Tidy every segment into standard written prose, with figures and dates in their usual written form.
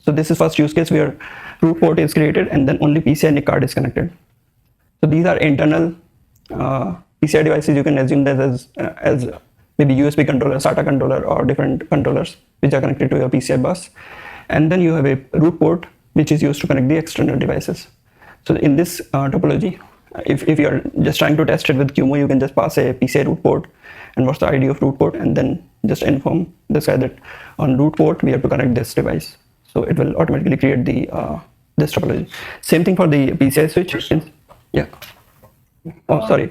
So this is first use case where root port is created and then only PCI NIC card is connected. So these are internal PCI devices. You can assume that as maybe USB controller, SATA controller, or different controllers which are connected to your PCI bus. And then you have a root port which is used to connect the external devices. So in this topology, if you are just trying to test it with QEMU, you can just pass a PCI root port and what's the ID of root port, and then just inform this guy that on root port we have to connect this device. So it will automatically create the this topology. Same thing for the PCI switch. Yeah. Oh, sorry.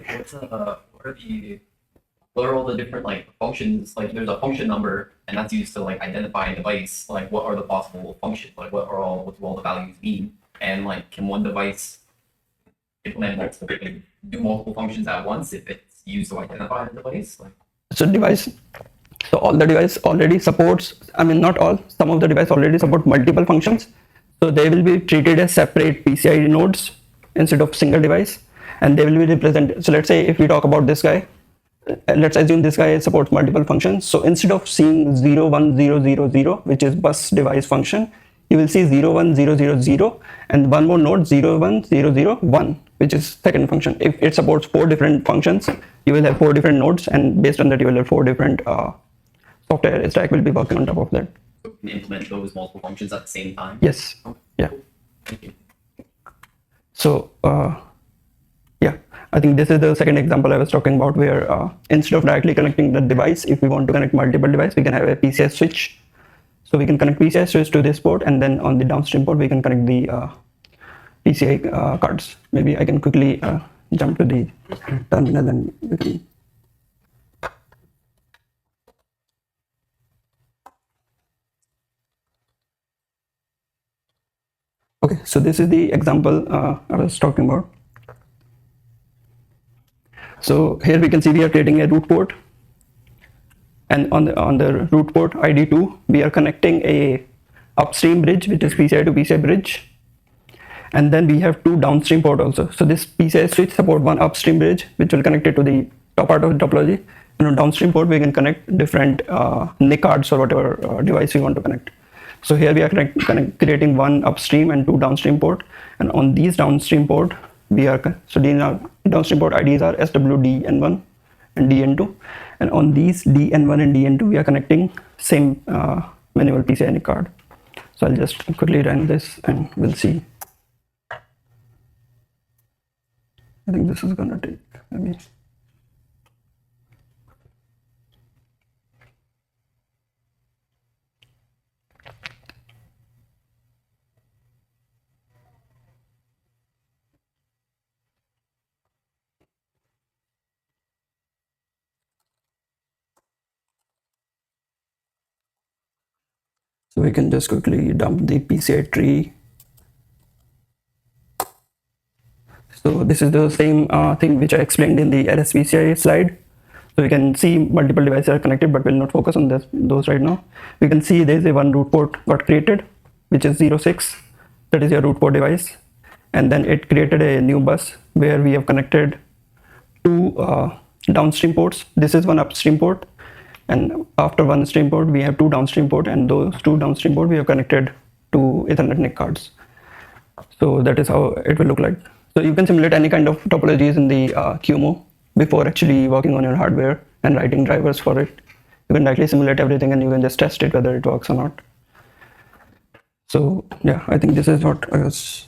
What are all the different like functions? Like there's a function number, and that's used to like identify a device. Like what are the possible functions? Like what do all the values mean? And like can one device implement multiple, do multiple functions at once if it's used to identify the device? Like, so all the device already supports, I mean not all, some of the device already support multiple functions. So they will be treated as separate PCI nodes instead of single device, and they will be represented. So let's say if we talk about this guy, let's assume this guy supports multiple functions. So instead of seeing 01000, which is bus device function, you will see 01000 and one more node 01001, which is second function. If it supports 4 different functions, you will have 4 different nodes, and based on that you will have 4 different software stack will be working on top of that. So can implement those multiple functions at the same time? Yes. Yeah. So yeah, I think this is the second example I was talking about, where instead of directly connecting the device, if we want to connect multiple devices, we can have a PCI switch. So we can connect PCI switch to this port, and then on the downstream port we can connect the PCI cards. Maybe I can quickly jump to the terminal and we can. Okay, so this is the example I was talking about. So here we can see we are creating a root port, and on the root port ID2 we are connecting a upstream bridge, which is PCI to PCI bridge, and then we have 2 downstream port also. So this PCI switch support one upstream bridge which will connect it to the top part of the topology, and on downstream port we can connect different NIC cards or whatever device we want to connect. So here we are creating 1 upstream and 2 downstream port, and on these downstream port we are, so these are downstream port IDs are SWDN1 and DN2, and on these DN1 and DN2 we are connecting same manual PCI NIC card. So I'll just quickly run this and we'll see. I think this is gonna take maybe. So we can just quickly dump the PCI tree. So this is the same thing which I explained in the LSPCI slide. So we can see multiple devices are connected, but we'll not focus on those right now. We can see there is a 1 root port got created, which is 06. That is your root port device. And then it created a new bus where we have connected 2 downstream ports. This is 1 upstream port, and after 1 stream port we have 2 downstream port, and those 2 downstream port we have connected to Ethernet NIC cards. So that is how it will look like. So you can simulate any kind of topologies in the QEMU before actually working on your hardware and writing drivers for it. You can directly simulate everything and you can just test it whether it works or not. So yeah, I think this is what I was